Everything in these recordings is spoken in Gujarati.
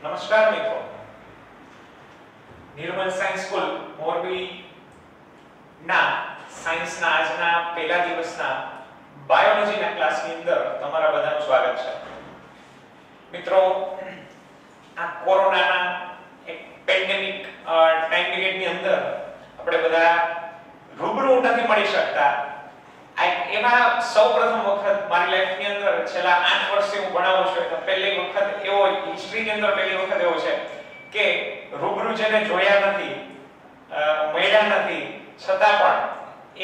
નમસ્કાર મિત્રો, નિર્મલ સાયન્સ સ્કૂલ મોરબી ના સાયન્સના આજના પહેલા દિવસના બાયોલોજીના ક્લાસની અંદર તમારા બધાનું સ્વાગત છે. મિત્રો, આ કોરોનાના એક પેન્ડેમિક ટાઈમ પીરિયડની અંદર આપણે બધા રૂબરૂ નથી મળી શકતા. એમાં સૌપ્રથમ વખત મારી લાઈફની અંદર છેલ્લા 8 વર્ષથી હું ભણાવું છું તો પહેલી વખત એવો હિસ્ટ્રીની અંદર પહેલી વખત એવો છે કે રૂબરૂ જેને જોયા નથી, મળ્યા નથી, છતાં પણ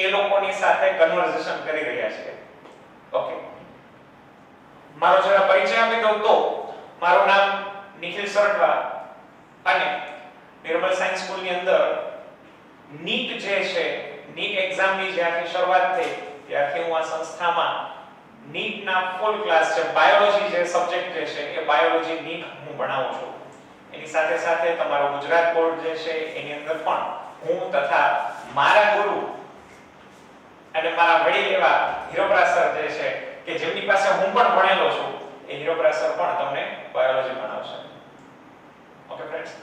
એ લોકોની સાથે કન્વર્સેશન કરી રહ્યા છે. ઓકે, મારો જરા પરિચય આપી દઉં તો મારું નામ નિખિલ સરટવા અને નિર્મલ સાયન્સ સ્કૂલની અંદર નીટ જે છે, નીટ એક્ઝામની જ્યારથી શરૂઆત થઈ ત્યારથી હું આ સંસ્થામાં નીટના ફૂલ ક્લાસ છે, બાયોલોજી જે સબ્જેક્ટ જે છે એ બાયોલોજી નીટ હું ભણાવું છું. એની સાથે સાથે તમારો ગુજરાત બોર્ડ જે છે એની અંદર પણ હું તથા મારા ગુરુ અને મારા વડીલ એવા હીરોપરા સર જે છે કે જેમની પાસે હું પણ ભણેલો છું, એ હીરોપરા સર પણ તમને બાયોલોજી ભણાવશે. ઓકે ફ્રેન્ડ્સ,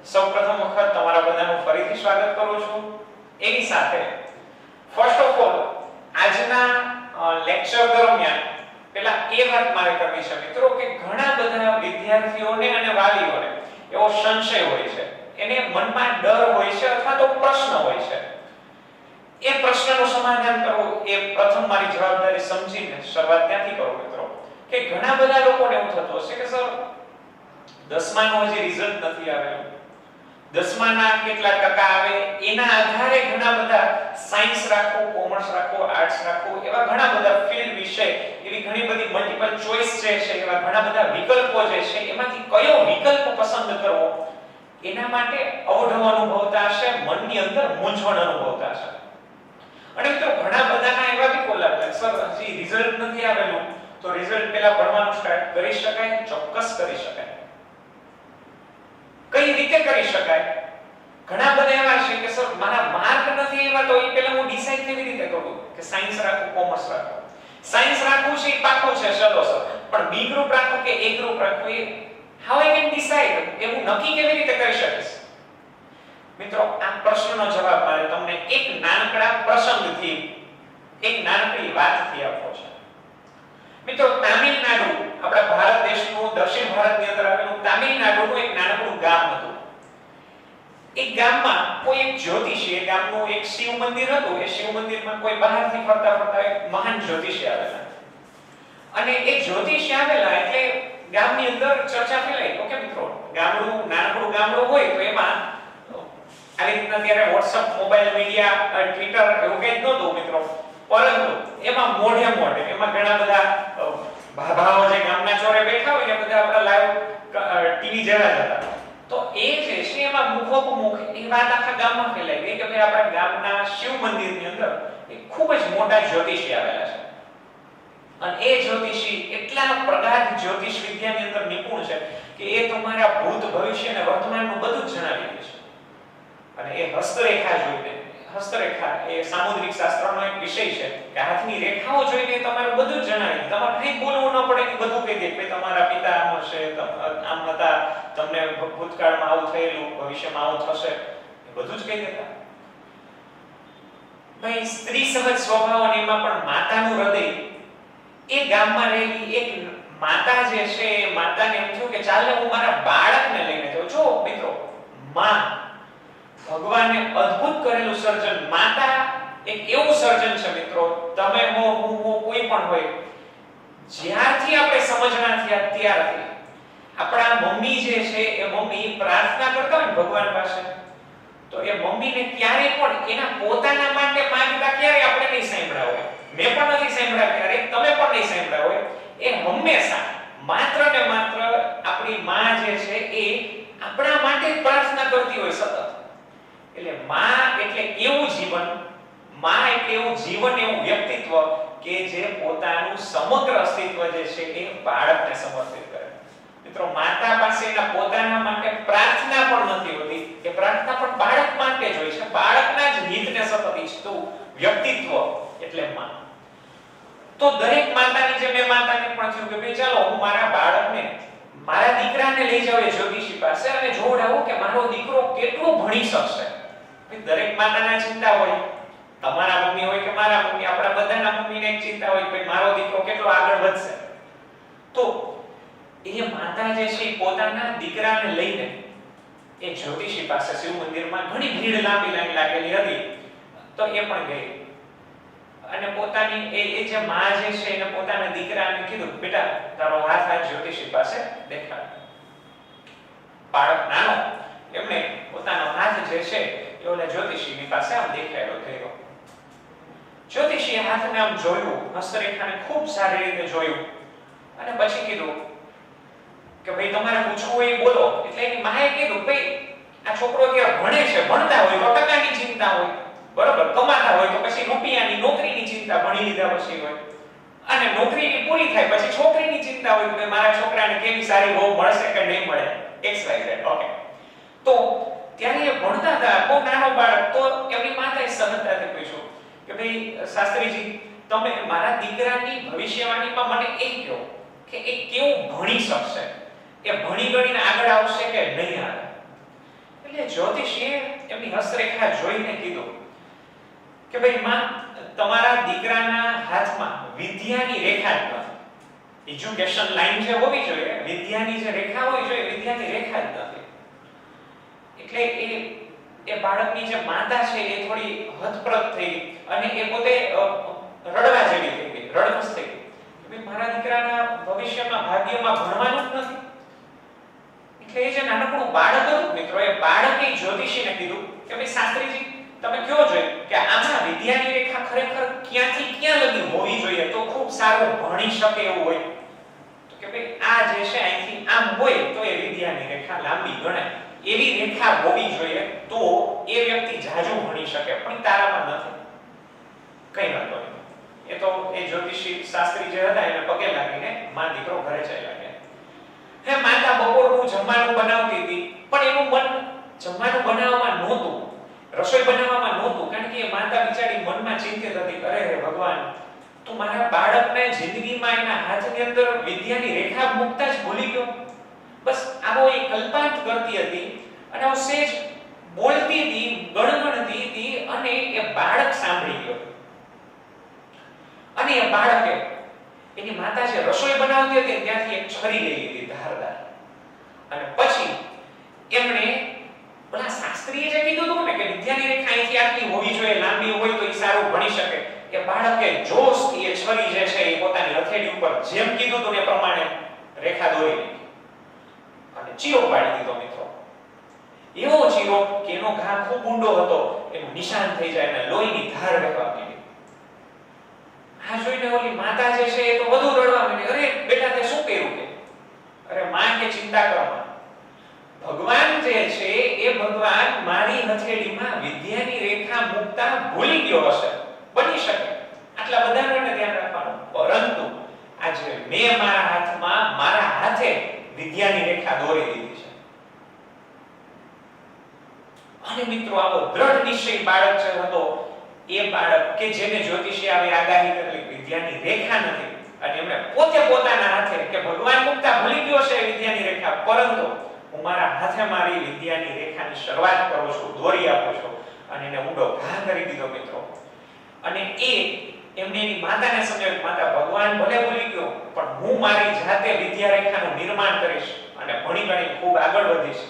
સૌપ્રથમ વખત તમારા બધાનું ફરીથી સ્વાગત કરું છું. એની સાથે ફર્સ્ટ ઓફ ઓલ આજના લેક્ચર દરમિયાન પહેલા એ વાત મારે કરવી છે મિત્રો કે ઘણા બધા વિદ્યાર્થીઓને અને વાલીઓને એવો સંશય હોય છે, એને મનમાં ડર હોય છે અથવા તો પ્રશ્ન હોય છે. એ પ્રશ્નનું સમાધાન કરવું એ પ્રથમ મારી જવાબદારી સમજીને શરૂઆત ત્યાંથી કરું મિત્રો કે ઘણા બધા લોકોને એવું થતું હશે કે સર 10માનું હજી રિઝલ્ટ નથી આવેલું, 10માના કેટલા ટકા આવે એના આધારે ઘણા બધા સાયન્સ રાખો, કોમર્સ રાખો, આર્ટ્સ રાખો, એવા ઘણા બધા ફિલ્ડ વિશે એવી ઘણી બધી મલ્ટીપલ ચોઇસ જે છે, એવા ઘણા બધા વિકલ્પો જે છે, એમાંથી કયો વિકલ્પ પસંદ કરવો એના માટે અવઢવ અનુભવતા હશે, મનની અંદર મૂંઝવણ અનુભવતા હશે. અને મિત્રો ઘણા બધાના એવા બી કોલ આવતા સર હજી રિઝલ્ટ નથી આવેલું તો રિઝલ્ટ પહેલા ભણવાનું સ્ટાર્ટ કરી શકાય? ચોક્કસ કરી શકાય. કઈ રીતે કરી શકાય? ઘણા બધા એવા છે કે સર મારા માર્ક નથી એવા તો એ પહેલા હું ડિસાઈડ કેવી રીતે કરું કે સાયન્સ રાખું, કોમર્સ રાખું? સાયન્સ રાખવું છે એ પાક્કું છે, ચલો સર, પણ બી ગ્રુપ રાખું કે એ ગ્રુપ રાખું, એ હાઉ આઈ કેન ડિસાઈડ? એવું નક્કી કેવી રીતે કરી શકીશ? મિત્રો, આ પ્રશ્નનો જવાબ મારે તમને એક નાનકડા પ્રસંગથી, એક નાનકડી વાતથી આપવો છે. મિત્રો, તામિલનાડુ આપણા ભારત દેશનું દક્ષિણ ભારતની અંદર આવેલું તામિલનાડુનું એક નાનકડું ગામ હતું. એ ગામમાં કોઈ એક જ્યોતિષી, એ ગામનું એક શિવ મંદિર હતું. એ શિવ મંદિરમાં કોઈ બહારથી ફરતા ફરતા એક મહાન જ્યોતિષી આવેલા અને એ જ્યોતિષી આવેલા એટલે ગામની અંદર ચર્ચા ફેલાઈ. ઓકે મિત્રો, ગામડું નાનકડું ગામડું હોય તો એમાં આવી રીતના ત્યારે WhatsApp, મોબાઈલ મીડિયા, ટ્વિટર એવું કંઈ નહોતું મિત્રો, પરંતુ એમાં મોઢે એમાં ઘણા બધા ભાભાઓ જે ગામના ચોરે બેઠા હોય ને બધા આપણા લાઈવ ટીવી જેવા જ હતા. તો એ જે છે એમાં મુખોપમુખ એ વાત આખા ગામમાં ફેલાઈ ગઈ કે ભાઈ આપણા ગામના શિવ મંદિરની અંદર એક ખૂબ જ મોટા જ્યોતિષી આવેલા છે અને એ જ્યોતિષી એટલા પ્રગાઢ જ્યોતિષ વિદ્યાની અંદર નિપુણ છે કે એ તમારા ભૂત, ભવિષ્ય અને વર્તમાનનું બધું જ જણાવી દે છે. અને એ હસ્તરેખા જોઈને, હસ્તરેખા એ સામુદ્રિક શાસ્ત્રનો એક વિષય છે કે હાથની રેખાઓ જોઈને તમારું બધું જ જણાવી દે. તમારે કંઈ બોલવું ન પડે કે બધું કહી દે કે તમારા પિતા આમ હશે, આમ હતા, તમને ભૂતકાળમાં આવું થયેલું, ભવિષ્યમાં આવું થશે, એ બધું જ કહી દેતા. ભાઈ, સ્ત્રી સહજ સ્વભાવ અને એમાં પણ માતાનું હૃદય, એ ગામમાં રહેલી એક માતા જે છે, એ માતાને એમ થયું કે ચાલ હું મારા બાળકને લઈને જાઉં. જો મિત્રો, માં ભગવાને અદ્ભુત કરેલું સર્જન. માતા એક એવું સર્જન છે મિત્રો, તમે હો, હું હો, કોઈ પણ હોય, જ્યારથી આપણે સમજણા થયા ત્યારથી આપણા મમ્મી જે છે એ મમ્મી પ્રાર્થના કરતા હોય ભગવાન પાસે તો એ મમ્મીને ક્યારે પણ એના પોતાના માટે માંગતા ક્યારે આપણે નહીં સાંભળ્યા હોય. મેં પણ નથી સાંભળ્યા ક્યારે, તમે પણ નહીં સાંભળ્યા હોય. એ હંમેશા માત્ર ને માત્ર આપણી માં જે છે એ આપણા માટે જ પ્રાર્થના કરતી હોય સતત. એટલે માં એટલે એવું જીવન, માં એટલે એવું જીવન, એવું વ્યક્તિત્વ કે જે પોતાનું સમગ્ર અસ્તિત્વ જે છે એ બાળકને સમર્પિત કરે. મિત્રો, માતા પાસે એના પોતાના માટે પ્રાર્થના પણ નથી હોતી, એ પ્રાર્થના પણ બાળક માટે જ હોય છે. બાળકના જ હિતને સતત ઈચ્છતું વ્યક્તિત્વ એટલે માં. તો દરેક માતાની જેમ એ માતાને પણ થયું કે ભાઈ ચાલો હું મારા બાળકને મારા દીકરાને લઈ જાવ એ જ્યોતિષી પાસે અને જોવડાવો કે મારો દીકરો કેટલો ભણી શકશે. દરેક માતાના ચિંતા હોય, તમારા મમ્મી હોય કે મારા મમ્મી, આપણા બધાના મમ્મીને એક ચિંતા હોય કે મારો દીકરો કેટલો આગળ વધશે. તો એ માતા જે છે પોતાના દીકરાને લઈને એ જ્યોતિષી પાસે શિવ મંદિરમાં ઘણી ભીડ લાંબી લાઈન લાગેલી હતી તો એ પણ ગઈ અને પોતાની એ જે માં જે છે એને પોતાના દીકરાને કીધું બેટા તારો હાથ આ જ્યોતિષી પાસે દેખાડ. બાળક નાનો એમણે પોતાનો હાથ જે છે એ ઓલા જ્યોતિષીની પાસે આમ દેખાડ્યો થયો. જ્યોતિષીએ હાથને આમ જોયું, હસ્તરેખાને ખૂબ સારી રીતે જોયું અને પછી કીધું કે ભાઈ તમારે પૂછવું હોય એ બોલો. એટલે એની માએ કીધું ભાઈ આ છોકરો અત્યારે ભણે છે, ભણતા હોય તો ટકાની ચિંતા હોય, બરોબર, કમાતા હોય તો પછી રૂપિયાની નોકરીની ચિંતા ભણી લીધા પછી હોય, અને નોકરીની પૂરી થાય પછી છોકરીની ચિંતા હોય કે મારા છોકરાને કેવી સારી વહુ મળશે કે નહીં મળે, XYZ. ઓકે, તો ત્યારે એ ભણતા હતા, બહુ નાનો બાળક. તો એમની માતાએ સહજતાથી પૂછ્યું કે ભાઈ શાસ્ત્રીજી તમે મારા દીકરાની ભવિષ્યવાણીમાં મને એ કહો કે એ કેવું ભણી શકશે, એ ભણી ગણીને આગળ આવશે કે નહીં આવે. એટલે જ્યોતિષીએ એમની હસ્તરેખા જોઈને કીધું કે ભાઈ માં તમારા દીકરાના હાથમાં વિદ્યાની રેખા જ નથી. એજ્યુકેશન લાઈન જે હોવી જોઈએ, વિદ્યાની જે રેખા હોવી જોઈએ, વિદ્યાની રેખા જ નથી. એટલે એ બાળકની જે માતા છે એ થોડી હતપ્રત થઈ અને એ પોતે રડવા જેવી થઈ ગઈ, રડમસ થઈ ગઈ. ભાઈ મારા દીકરાના ભવિષ્યમાં ભાગ્યમાં ભણવાનું જ નથી. એટલે એ જે નાનકડું બાળક હતું મિત્રો, એ બાળકે જ્યોતિષીને કીધું કે ભાઈ શાસ્ત્રીજી તમે કયો જોઈએ કે આમાં વિદ્યાની રેખા ખરેખર ક્યાંથી ક્યાં લગી હોવી જોઈએ તો ખૂબ સારું ભણી શકે એવું હોય. તો કે ભાઈ આ જે છે અહીંથી આમ હોય તો એ વિદ્યાની રેખા લાંબી ગણાય, એવી રેખા હોવી જોઈએ તો એ વ્યક્તિ જાજુ ભણી શકે, પણ તારામાં નથી. કઈ વાંધો નહીં. એ તો એ જ્યોતિષી શાસ્ત્રી જે હતા એને પગે લાગીને માં દીકરો ઘરે ચાલ્યા ગયા. હે માતા બપોરનું જમવાનું બનાવતી હતી પણ એનું મન જમવાનું બનાવવામાં નહોતું, રસોઈ બનાવવામાં નહોતું, કારણ કે એ માતા બિચારી મનમાં ચિંતિત હતી. અરે હે ભગવાન, તું મારા બાળકને જિંદગીમાં એના હાથની અંદર વિદ્યાની રેખા મૂકતા જ ભૂલી ગયો. બસ આવો એ કલ્પાંત કરતી હતી અને આવો સેજ બોલતી હતી, ગણગણતી હતી અને એ બાળક સાંભળી ગયો. અને એ બાળકે એની માતા જે રસોઈ બનાવતી હતી ત્યાંથી એક છરી લઈ લીધી ધારદાર, અને પછી એમણે પેલા શાસ્ત્રીએ જે કીધું હતું ને કે વિદ્યાની રેખા અહીંથી આટલી હોવી જોઈએ, લાંબી હોય તો એ સારું ભણી શકે, એ બાળકે જોશથી એ છરી જે છે એ પોતાની હથેળી ઉપર જેમ કીધું હતું એ પ્રમાણે રેખા દોરી લીધી અને ચીરો પાડી દીધો મિત્રો. એવો ચીરો કે એનો ઘા ખૂબ ઊંડો હતો, એનું નિશાન થઈ જાય અને લોહીની ધાર વહેવા માંડી. આ જોઈને ઓલી માતા જે છે એ તો વધુ રડવા માંડી. અરે બેટા તે શું કર્યું કે? અરે માં કે ચિંતા કરો માં, ભગવાન જે છે એ ભગવાન મારી હથેળીમાં વિદ્યાની રેખા મૂકતા ભૂલી ગયો હશે, બની શકે, આટલા બધાને ધ્યાન રાખવાનું. પરંતુ આજે મેં મારા હાથમાં મારા હાથે વિદ્યાની રેખા દોરી દીધી છે. અને મિત્રો આવો દ્રઢ નિશ્ચય બાળક જે હતો એ બાળક કે જેને જ્યોતિષી આવી આગાહી કરેલી વિદ્યાની રેખા નથી અને એમણે પોતે પોતાના હાથે કે ભગવાન મુક્તા ભૂલી ગયો છે વિદ્યાની રેખા, પરંતુ હું મારા હાથે મારી વિદ્યાની રેખાની શરૂઆત કરું છું, દોરી આપું છું અને એને ઊંડો ઘા કરી દીધો મિત્રો. અને એ એમને એની માતાને સમજાવ્યું, માતા ભગવાન ભલે ભૂલી ગયો પણ હું મારી જાતે વિદ્યા રેખાનું નિર્માણ કરીશ અને ભણી ગણી ખૂબ આગળ વધીશ.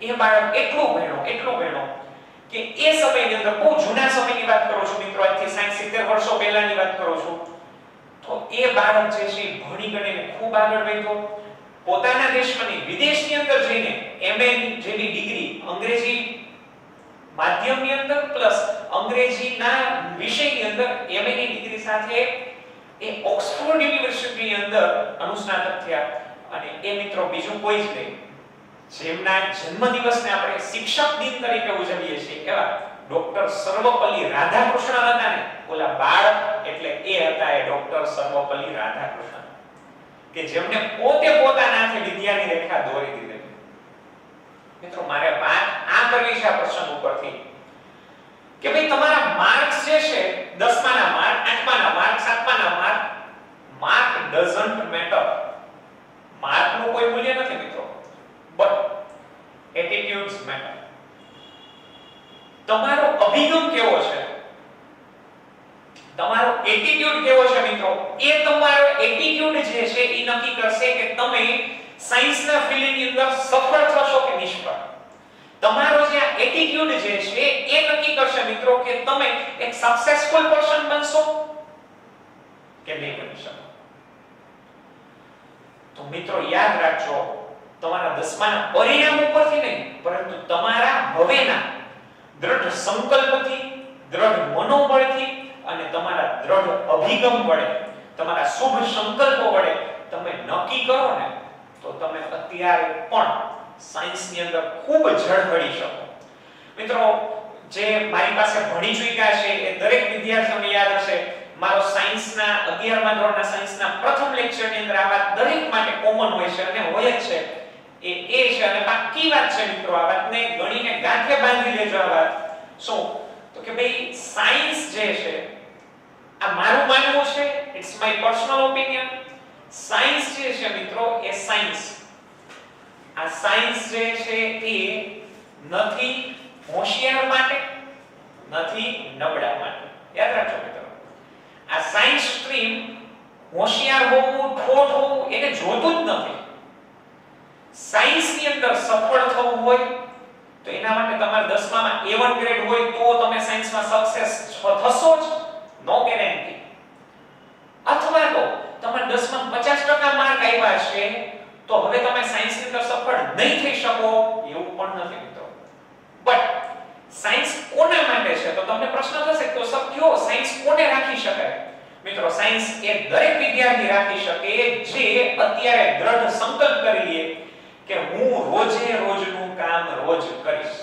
એ બાળક એટલું ભણ્યો કે એ સમયની અંદર, બહુ જૂના સમયની વાત કરું છું મિત્રો, આજથી 60-70 વર્ષો પહેલાની વાત કરું છું, તો એ બાળક જે છે ભણી ગણીને ખૂબ આગળ વધ્યો. પોતાના દેશમાં વિદેશની અંદર જઈને MA જેવી ડિગ્રી અંગ્રેજી માધ્યમની અંદર પ્લસ અંગ્રેજીના વિષયની અંદર MA ની ડિગ્રી સાથે એ ઓક્સફોર્ડ યુનિવર્સિટીની અંદર અનુસ્નાતક થયા. અને એ મિત્રો બીજું કોઈ જ નહીં, જેમના જન્મદિવસને આપણે શિક્ષક દિન તરીકે ઉજવીએ છીએ એવા ડોક્ટર સર્વપલ્લી રાધાકૃષ્ણન હતા ને, ઓલા બાળક એટલે એ હતા એ ડોક્ટર સર્વપલ્લી રાધાકૃષ્ણન, કે જેમને પોતે પોતાના હાથે વિદ્યાની રેખા દોરી દીધી. મિત્રો મારે વાત આ કરવી છે આ પ્રસંગ ઉપરથી કે ભાઈ તમારા માર્ક્સ જે છે 10માના માર્ક, 8માના માર્ક, 7માના માર્ક, માર્ક ડઝન્ટ મેટર. માર્કનું કોઈ મૂલ્ય નથી. અભિગમ કેવો છે, તમારો એટીટ્યુડ કેવો છે મિત્રો, એ તમારો એટીટ્યુડ જે છે એ નક્કી કરશે કે તમે સાયન્સના ફિલ્ડની અંદર સફળ થશો કે નિષ્ફળ. તમારો જે એટીટ્યુડ જે છે એ નક્કી કરશે મિત્રો કે તમે એક સક્સેસફુલ પર્સન બનશો કે નહીં બની શકો. તો મિત્રો યાદ રાખજો, તમારા 10માના પરિણામ ઉપરથી નહીં, પરંતુ તમારા હવેના દ્રઢ સંકલ્પથી, દ્રઢ મનોબળથી અને તમારા દ્રઢ અભિગમ વડે, તમારા શુભ સંકલ્પો વડે તમે નક્કી કરો ને, તો તમે અત્યારે પણ સાયન્સની અંદર ખૂબ ઝળહળી શકો. મિત્રો જે મારી પાસે ભણી ચૂક્યા છે એ દરેક વિદ્યાર્થીઓને યાદ હશે, મારો સાયન્સના 11મા ધોરણના સાયન્સના પ્રથમ લેક્ચરની અંદર આ વાત દરેક માટે કોમન હોય છે અને હોય જ છે. એ છે અને પાક્કી વાત છે મિત્રો, આ વાતને ગણીને ગાંઠે બાંધી લેજો. આ વાત શું તો કે ભાઈ સાયન્સ જે છે, આ મારું માનવું છે, it's my personal opinion, science જે છે મિત્રો એ સાયન્સ, આ સાયન્સ જે છે એ નથી હોશિયાર માટે, નથી નબળા માટે. યાદ રાખજો મિત્રો, આ સાયન્સ સ્ટ્રીમ હોશિયાર હોવું, ઠોઠ હોવું એને જોતું જ નથી. સાયન્સની અંદર સફળ થવું હોય તો એના માટે તમારે 10મામાં A1 ગ્રેડ હોય તો તમે સાયન્સમાં સક્સેસ થશો જ, નો ગેરંટી. અથવા તો તમારે 10માં 50% માર્ક આવ્યા છે તો હવે તમે સાયન્સની અંદર સફળ નહીં થઈ શકો એવું પણ નથી મિત્રો. બટ સાયન્સ કોના માટે છે તો તમને પ્રશ્ન થશે તો સબ કયો સાયન્સ કોને રાખી શકાય? મિત્રો સાયન્સ એ દરેક વિદ્યાર્થી રાખી શકે જે અત્યારે દ્રઢ સંકલ્પ કરી લે કે હું રોજે રોજનું કામ રોજ કરીશ.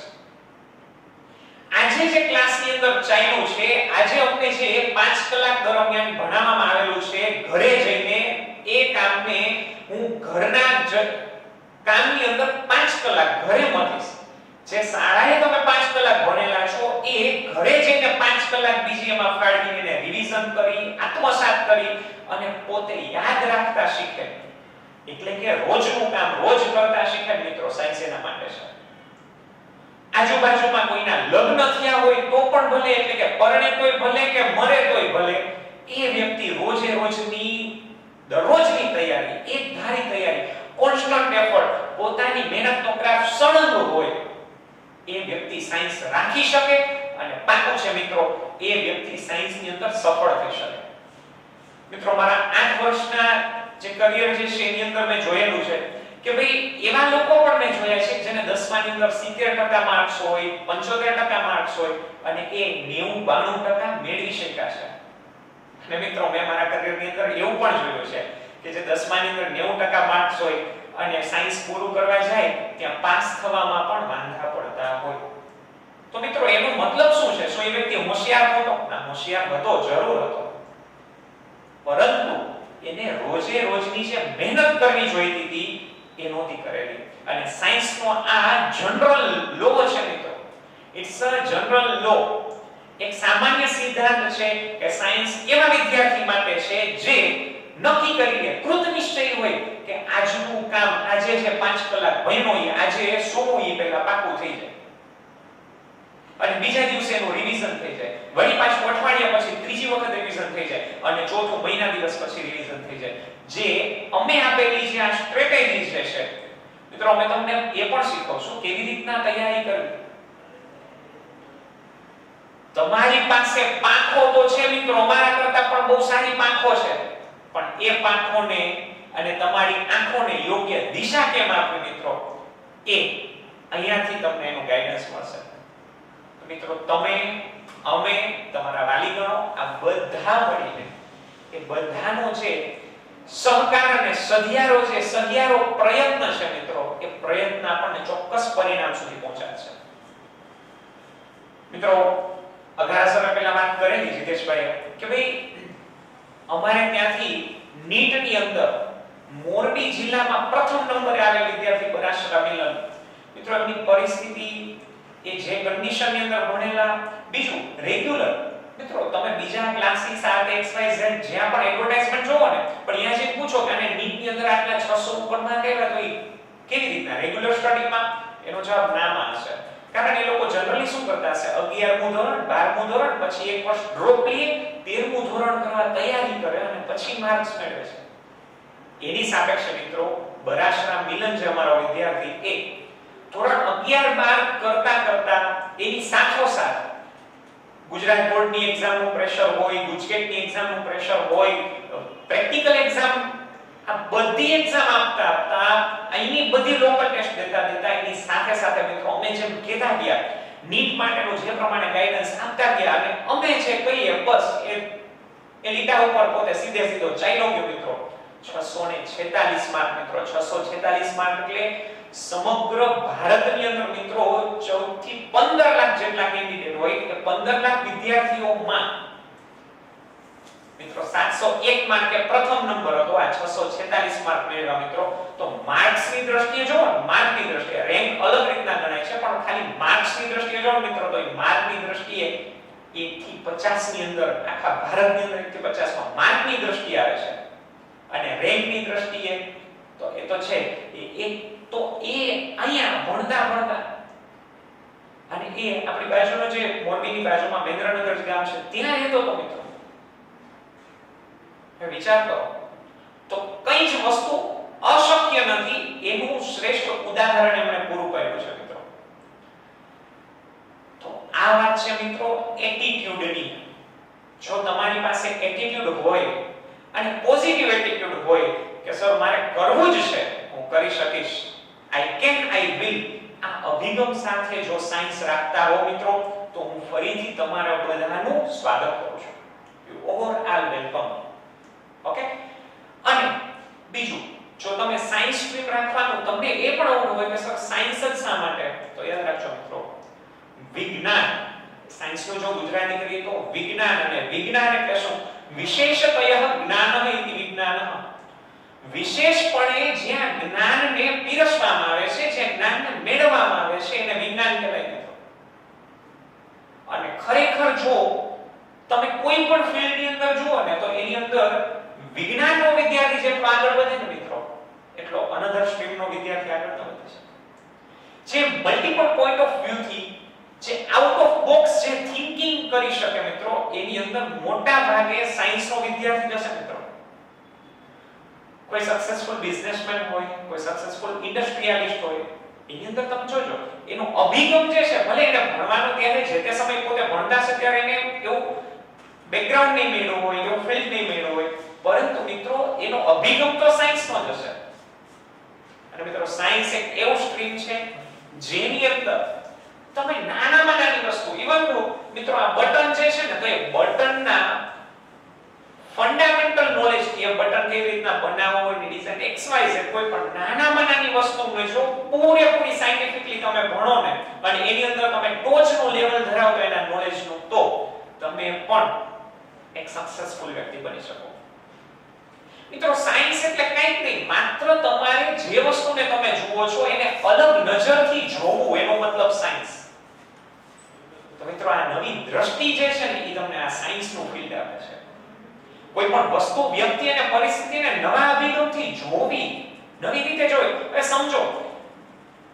આજે જે ક્લાસની અંદર ચાલ્યું છે, આજે અમને જે 5 કલાક દરમિયાન ભણાવવામાં આવેલું છે, ઘરે જઈને એ કામને હું ઘરના કામની અંદર 5 કલાક ઘરે મળીશ. જે શાળાએ તમે 5 કલાક ભણેલા છો એ ઘરે જઈને 5 કલાક બીજી એમાં ફાળવીને એને રિવિઝન કરી, આત્મસાત કરી અને પોતે યાદ રાખતા શીખે. એટલે કે રોજનું કામ રોજ કરતા શીખે. મિત્રો સાયન્સ એના માટે છે. આજુબાજુમાં કોઈના લગ્ન થયા હોય તો પણ ભલે, એટલે કે પરણે તોય ભલે કે મરે તોય ભલે, એ વ્યક્તિ રોજે રોજની દરરોજની તૈયારી, એક ધારી તૈયારી, કોન્સ્ટન્ટ એફર્ટ, પોતાની મહેનતનો ક્રાફ્ટ સળંગ હોય, એ વ્યક્તિ સાયન્સ રાખી શકે અને પાકું છે મિત્રો એ વ્યક્તિ સાયન્સની અંદર સફળ થઈ શકે. મિત્રો મારા 8 વર્ષના જે કરિયર જે છે એની અંદર મેં જોયેલું છે કે ભાઈ એવા લોકો પણ મેં જોયા છે જેને 10માની અંદર 70% માર્ક્સ હોય, 75% માર્ક્સ હોય અને એ 90-92% મેળવી શક્યા છે. અને મિત્રો મેં મારા કરિયરની અંદર એવું પણ જોયું છે કે જે 10માની અંદર 90% માર્ક્સ હોય અને સાયન્સ પૂરું કરવા જાય ત્યાં પાસ થવામાં પણ વાંધા પડતા હોય. તો મિત્રો એનો મતલબ શું છે? શું એ વ્યક્તિ હોશિયાર હતો? ના, હોશિયાર હતો, જરૂર હતો, પરંતુ એને રોજે રોજની જે મહેનત કરવી જોઈતી હતી એ નહોતી કરેલી. અને સાયન્સનો આ જનરલ લો છે મિત્રો, ઇટ્સ અ જનરલ લો, એક સામાન્ય સિદ્ધાંત છે કે સાયન્સ એવા વિદ્યાર્થી માટે છે જે નક્કી કરી લે, કૃત નિશ્ચય હોય કે આજનું કામ આજે જે 5 કલાક ભણ્યો એ આજે સોમું એ પહેલા પાકું થઈ જાય અને બીજા દિવસે એનું રિવિઝન થઈ જાય, વળી પાછું અઠવાડિયા પછી ત્રીજી વખત રિવિઝન થઈ જાય અને ચોથું મહિના દિવસ પછી રિવિઝન થઈ જાય. જે અમે આપેલી જે આ સ્ટ્રેટેજી છે મિત્રો, અમે તમને એ પણ શીખવશું કેવી રીતના તૈયારી કરવી. તમારી પાસે પાંખો તો છે મિત્રો, અમારા કરતા પણ બહુ સારી પાંખો છે, પણ એ પાંખોને અને તમારી આંખોને યોગ્ય દિશા કેમ આપવી મિત્રો, એ અહીંયાથી તમને એનું ગાઈડન્સ મળશે. મિત્રો તમે, અમે, તમારા વાલીગણો આ બધા મળીને એ બધાનો જે સહકાર અને સહિયારો પ્રયત્ન છે મિત્રો, એ પ્રયત્ન આપણને ચોક્કસ પરિણામ સુધી પહોંચાડશે. મિત્રો અઘાસર પહેલા વાત કરેલી જીતેશભાઈ કે ભાઈ અમારે ત્યાંથી નીટની અંદર મોરબી જિલ્લામાં પ્રથમ નંબરે આવેલ વિદ્યાર્થી બનાસકાંઠા મિલન. મિત્રો એમની પરિસ્થિતિ એ જે કન્ડિશનની અંદર ભણેલા, બીજું રેગ્યુલર. મિત્રો તમે બીજા ક્લાસીસ XYZ જ્યાં પણ એડવર્ટાઇઝમેન્ટ જોવો ને, પણ અહીંયા જે પૂછો કે આને નીટની અંદર આટલા 600 ઉપર માર્ક આવ્યા તો એ કેવી રીતના રેગ્યુલર સ્ટડીમાં, એનો જવાબ નામાં હશે. કારણ એ લોકો જનરલી શું કરતા હશે, 11મું ધોરણ 12મું ધોરણ પછી એક વર્ષ ડ્રોપ લે, 13મું ધોરણ કરવા તૈયારી કરે અને પછી માર્ક્સ મેળવે છે. એની સાપેક્ષે મિત્રો બરાશરા મિલન જે અમારો વિદ્યાર્થી એ ધોરણ 11 12 કરતા કરતા એની સાથોસાથ ગુજરાત બોર્ડની એક્ઝામનું પ્રેશર હોય, ગુજકેટની એક્ઝામનું પ્રેશર હોય, પ્રેક્ટિકલ એક્ઝામ, આ બધી એક્ઝામ આપતા આપતા અહીંની બધી લોકલ ટેસ્ટ દેતા એની સાથે સાથે મિત્રો અમે જેમ કહેતા ગયા નીટ માટેનું જે પ્રમાણે ગાઈડન્સ આપતા ગયા અને અમે જે કહીએ બસ એ લીટા ઉપર પોતે સીધો ચાલ્યો ગયો મિત્રો. 646 માર્ક મિત્રો, 646 માર્ક એટલે સમગ્ર ભારતની અંદર મિત્રો 14 થી 15 લાખ જેટલા કેન્ડિડેટ હોય કે 15 લાખ વિદ્યાર્થીઓમાં મિત્રો 701 માર્કે પ્રથમ નંબર હતો. આ 646 માર્ક મેળવ્યા મિત્રો. તો માર્ક્સની દ્રષ્ટિએ જો, માર્કની દ્રષ્ટિએ રેન્ક અલગ રીતના ગણાય છે, પણ ખાલી માર્ક્સની દ્રષ્ટિએ જો મિત્રો તો એ માર્કની દ્રષ્ટિએ 1 થી 50 ની અંદર આખા ભારતની અંદર 1 થી 50 માં માર્કની દ્રષ્ટિએ આવે છે. અને રેન્કની દ્રષ્ટિએ તો એ તો છે એ અહીંયા ભણતા અને એ આપણી બાજુનો જે મોરબીની બાજુમાં બેન્દ્રનગર ગામ છે ત્યાં રહેતો તો મિત્રો. વિચાર કરો તો કઈ જ વસ્તુ અશક્ય નથી એનું શ્રેષ્ઠ ઉદાહરણ એમણે પૂરું પાડ્યું છે મિત્રો. તો આ વાત છે મિત્રો એટીટ્યુડની. જો તમારી પાસે એટીટ્યુડ હોય અને પોઝિટિવ એટીટ્યુડ હોય કે સર મારે કરવું જ છે, હું કરી શકીશ, આઈ કેન, આઈ વિલ, આ અભિગમ સાથે જો સાયન્સ રાખતા હો મિત્રો તો હું ફરીથી તમારા બધાનું સ્વાગત કરું છું. You overall welcome. ઓકે. અને બીજું, જો તમે સાયન્સ સ્ટ્રીમ રાખવાનું તમને એ પણ અવરું હોય કે સર સાયન્સ જ શા માટે, તો યાદ રાખજો મિત્રો વિજ્ઞાન, સાયન્સનું જો ગુજરાતી કરીએ તો વિજ્ઞાન, અને વિજ્ઞાન એટલે શું, વિશેષતઃ જ્ઞાન ઇતિ વિજ્ઞાન. વિશેષપણે જ્યાં જ્ઞાનને પીરસવામાં આવે છે, જે જ્ઞાનને મેળવવામાં આવે છે એને વિજ્ઞાન કહેવાય મિત્રો. અને ખરેખર જો તમે કોઈ પણ ફિલ્ડની અંદર જુઓ ને તો એની અંદર વિજ્ઞાનનો વિદ્યાર્થી જેટલો આગળ વધે ને મિત્રો એટલો અનધર સ્ટ્રીમનો વિદ્યાર્થી આગળ ન વધે છે. જે મલ્ટીપલ પોઈન્ટ ઓફ વ્યૂ થી, જે આઉટ ઓફ બોક્સ જે થિંકિંગ કરી શકે મિત્રો, એની અંદર મોટા ભાગે સાયન્સનો વિદ્યાર્થી જશે મિત્રો. કોઈ સક્સેસફુલ બિઝનેસમેન હોય, કોઈ સક્સેસફુલ ઇન્ડસ્ટ્રીયાલિસ્ટ હોય, એની અંદર તમે જોજો એનો અભિગમ જે છે, ભલે એને ભણવાનું ત્યારે જે તે સમય પોતે ભણતા છે ત્યારે એને એવું બેકગ્રાઉન્ડ નહીં મળ્યું હોય, એવું ફિલ્ડ નહીં મળ્યું હોય, પરંતુ મિત્રો એનો અભિગમ તો સાયન્સનો જ હશે. અને મિત્રો સાયન્સ એક એવું સ્ટ્રીમ છે જેની અંદર તમે નાનામાં નાની વસ્તુ, ઇવન મિત્રો આ બટન જે છે ને તો એ બટનના ફંડામેન્ટલ નોલેજ થી એ બટન કેવી રીતના બનાવવું હોય, ડિઝાઇન XYZ કોઈ પણ નાનામાં નાની વસ્તુને જો પૂરેપૂરી સાયન્ટિફિકલી તમે ભણો ને અને એની અંદર તમે ટોચનું લેવલ ધરાવતો એના નોલેજનું, તો તમે પણ એક સક્સેસફુલ વ્યક્તિ બની શકો. મિત્રો સાયન્સ એટલે કંઈક નહીં, માત્ર તમારે જે વસ્તુને તમે જુઓ છો એને અલગ નજરથી જોવું, એનો મતલબ સાયન્સ. તો મિત્રો આ નવી દ્રષ્ટિ જે છે ને એ તમને આ સાયન્સનું ફીલ્ડ આપે છે. કોઈ પણ વસ્તુ, વ્યક્તિ અને પરિસ્થિતિને નવા અભિગમથી જોવી, નવી રીતે જોવી. હવે સમજો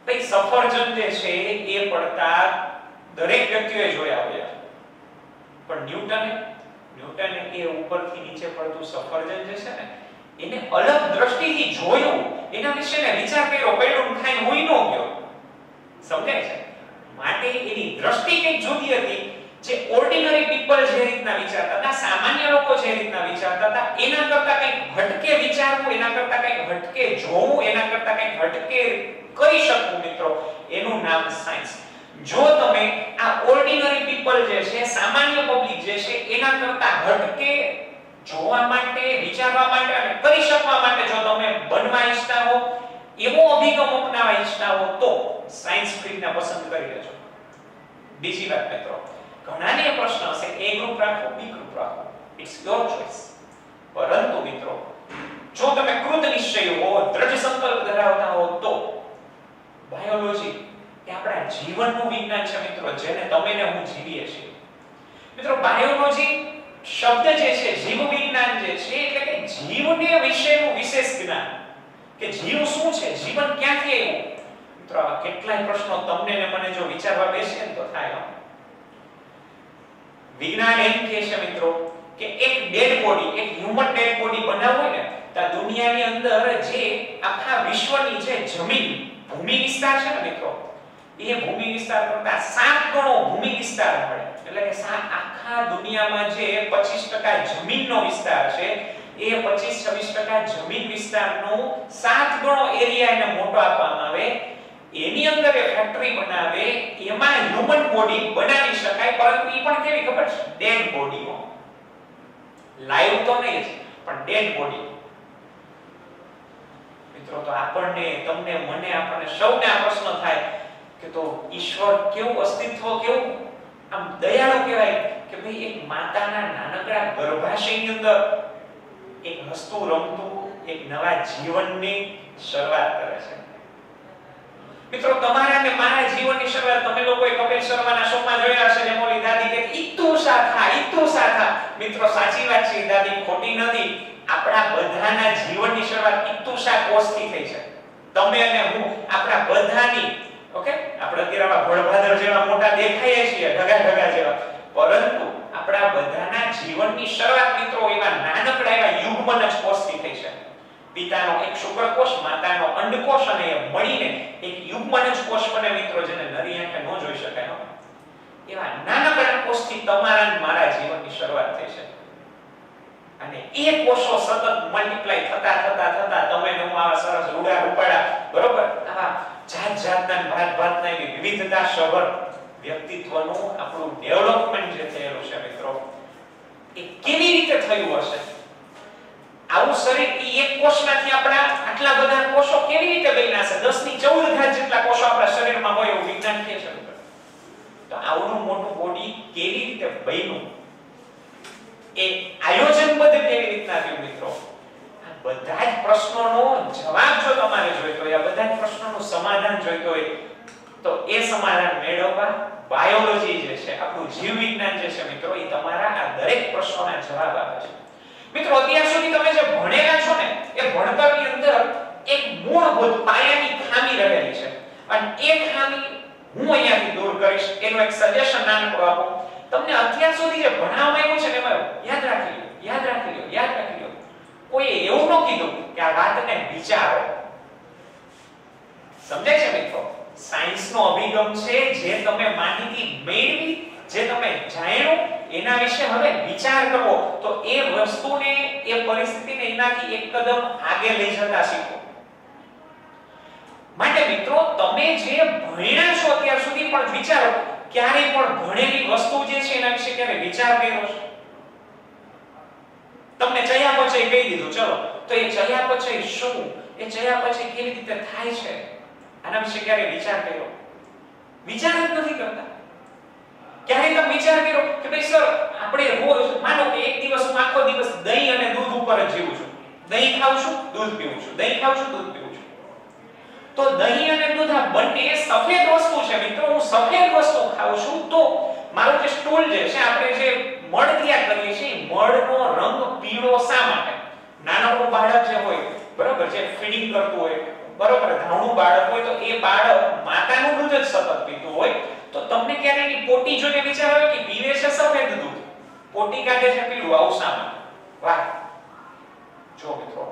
ભાઈ સફરજન જે છે એ પડતા દરેક વ્યક્તિએ જોયા હોય, પણ ન્યૂટને એ ઉપરથી નીચે પડતું સફરજન જે છે ને એને અલગ દ્રષ્ટિથી જોયું, એના વિશેને વિચાર કર્યો, પડ્યું ખાઈને હોઈ ન ગયો. સમજાય છે? માટે એની દ્રષ્ટિ કંઈક જુદી હતી. જે ઓર્ડિનરી પીપલ જે રીતના વિચારતા હતા, સામાન્ય લોકો જે રીતના વિચારતા હતા, એના કરતા કંઈક હટકે વિચારવું, એના કરતા કંઈક હટકે જોવું, એના કરતા કંઈક હટકે કરી શકવું મિત્રો, એનું નામ સાયન્સ. જો તમે આ ઓર્ડિનરી પીપલ જે છે, સામાન્ય પબ્લિક જે છે, એના કરતા હટકે જોવા માટે, વિચારવા માટે અને કરી શકવા માટે જો તમે બનવા ઈચ્છતા હો, એવો અભિગમ અપનાવવા ઈચ્છતા હો, તો સાયન્સ ફિલ્ડને પસંદ કરી લેજો. બીજી વાત મિત્રો, ઘણાને પ્રશ્ન હશે એ ગ્રુપ રાખો, બી ગ્રુપ રાખો, ઇટ્સ યોર ચોઇસ. પરંતુ મિત્રો જો તમે કૃત નિશ્ચયી હો, દ્રઢ સંકલ્પ ધરાવતા હો, તો બાયોલોજી એ આપણા જીવનનું વિજ્ઞાન છે મિત્રો, જેને તમે ને હું જીવીએ છીએ. મિત્રો બાયોલોજી શબ્દ જે છે, જીવ વિજ્ઞાન જે છે, એટલે કે જીવને વિશેનું વિશેષ જ્ઞાન, કે જીવ શું છે, જીવન ક્યાંથી આવ્યું. મિત્રો આવા કેટલાય પ્રશ્નો તમને ને મને જો વિચારવા બેસીએ ને તો થાય. વિજ્ઞાન એમ કહે છે મિત્રો કે એક ડેડ બોડી, એક હ્યુમન ડેડ બોડી બનાવવું હોય ને તો દુનિયાની અંદર જે આખા વિશ્વની જે જમીન ભૂમિ વિસ્તાર છે ને મિત્રો, એ ભૂમિ વિસ્તાર કરતા 7 ગણો ભૂમિ વિસ્તાર મળે. એટલે કે આખા દુનિયામાં જે 25% જમીનનો વિસ્તાર છે એ 25-26% જમીન વિસ્તારનો 7 ગણો એરિયા એને મોટો આપવામાં આવે. એની અંદર એ ફેક્ટરી બનાવે, એમાં હ્યુમન બોડી બનાવી શકાય, પરંતુ એ પણ કેવી ખબર છે? ડેડ બોડી હો, લાઈવ તો નહીં પણ ડેડ બોડી. મિત્રો તો આપણને, તમને, મને, આપણને સૌને આ પ્રશ્ન થાય કે તો ઈશ્વર કેવું અસ્તિત્વ, કેવું આમ દયાળુ કહેવાય કે ભાઈ એક માતાના નાનકડા ગર્ભાશયની અંદર એક હસતું રમતું એક નવા જીવનની શરૂઆત કરે છે. મિત્રો તમારા અને મારા જીવનની શરૂઆત તમે લોકોએ કપિલ શર્માના શોમાં જોયા હશે ને, મોલી દાદી કે ઈતુ સાથા. મિત્રો સાચી વાત છે, દાદી ખોટી નથી. આપણા બધાના જીવનની શરૂઆત ઈતુષા કોષથી થઈ છે. તમે અને હું, આપણા બધાની. ઓકે, આપણે અત્યારે ભળભાદર જેવા મોટા દેખાઈએ છીએ, ઢગા જેવા, પરંતુ આપણા બધાના જીવનની શરૂઆત મિત્રો એવા નાનકડા એવા યુગ્મનજ કોષથી થઈ છે. પિતાનો એક શુક્રકોષ, માતાનો અંડકોષ, અને એ મળીને એક યુગ્મનજ કોષ બને મિત્રો, જેને નરી આંખે ન જોઈ શકાય. એવા નાનકડા કોષથી તમારા અને મારા જીવનની શરૂઆત થઈ છે. અને એ કોષો સતત મલ્ટીપ્લાય થતા તમે ને હું આવા સરસ રૂડા રૂપાડા, બરોબર, આવા જાતના ભાતના એવી વિવિધતા સભર વ્યક્તિત્વનું આપણું ડેવલપમેન્ટ જે થયેલું છે મિત્રો, એ કેવી રીતે થયું હશે? આવું શરીર એક કોષમાંથી આપણા આટલા બધા કોષો કેવી રીતે બન્યા છે? 10^14 જેટલા કોષો આપણા શરીરમાં હોય એવું વિજ્ઞાન કહે છે. તો આવડું મોટું બોડી કેવી રીતે બન્યું, એ આયોજનબદ્ધ કેવી રીતના થયું મિત્રો? આ બધા જ પ્રશ્નોનો જવાબ જો તમારે જોઈતો હોય, આ બધા જ પ્રશ્નોનું સમાધાન જોઈતો હોય, તો એ સમાધાન મેળવવા બાયોલોજી જે છે, આપણું જીવ વિજ્ઞાન જે છે મિત્રો, એ તમારા આ દરેક પ્રશ્નોના જવાબ આપે છે. મિત્રો અત્યાર સુધી તમે જે ભણેલા છો ને, એ ભણતરની અંદર એક મૂળભૂત પાયાની ખામી રહેલી છે, અને એ ખામી હું અહીંયાથી દૂર કરીશ. એનો એક સજેશન નાનકડો આપું તમને. અત્યાર સુધી જે ભણાવવામાં આવ્યું છે ને, એમાં યાદ રાખી લો. કોઈએ એવું ન કીધું કે આ વાતને વિચારો. સમજાય છે મિત્રો? સાયન્સનો અભિગમ છે, જે તમે માહિતી મેળવી, જે તમે જાણ્યું, એના વિશે હવે વિચાર કરવો, તો એ વસ્તુને, એ પરિસ્થિતિને એનાથી એક કદમ આગળ લઈ જતા શીખો. માટે મિત્રો તમે જે ભણ્યા છો અત્યાર સુધી, પણ વિચારો, ક્યારે પણ ભણેલી વસ્તુ જે છે એના વિશે ક્યારે વિચાર કર્યો છે? તમને ચયાપચય કહી દીધું, ચલો, તો એ ચયાપચય શું, એ ચયાપચય કેવી રીતે થાય છે, આના વિશે ક્યારે વિચાર કર્યો? વિચાર જ નથી કરતા. ક્યારે તમે વિચાર કર્યો કે ભાઈ સર, આપણે રોજ માનો કે એક દિવસ હું આખો દિવસ દહીં અને દૂધ ઉપર જ જીવું છું, દહીં ખાઉં છું, દૂધ પીઉં છું, દહીં ખાઉં છું, દૂધ પીઉં છું, તો દહીં અને દૂધ આ બંને સફેદ વસ્તુ છે મિત્રો. હું સફેદ વસ્તુ ખાઉં છું તો મારું જે સ્ટૂલ જે છે, આપણે જે મળ તૈયાર કરીએ છીએ, મળનો રંગ પીળો શા માટે? નાનકડું બાળક જે હોય, બરોબર, જે ફીડિંગ કરતું હોય, બરોબર, ધાવણું બાળક હોય, તો એ બાળક માતાનું દૂધ જ સતત પીતું હોય, તો તમને ક્યારે એની પોટી જોઈને વિચાર આવે કે પીવે છે સફેદ દૂધ, પોટી કાઢે છે પીળું, આવું શા માટે? વાહ! જો મિત્રો,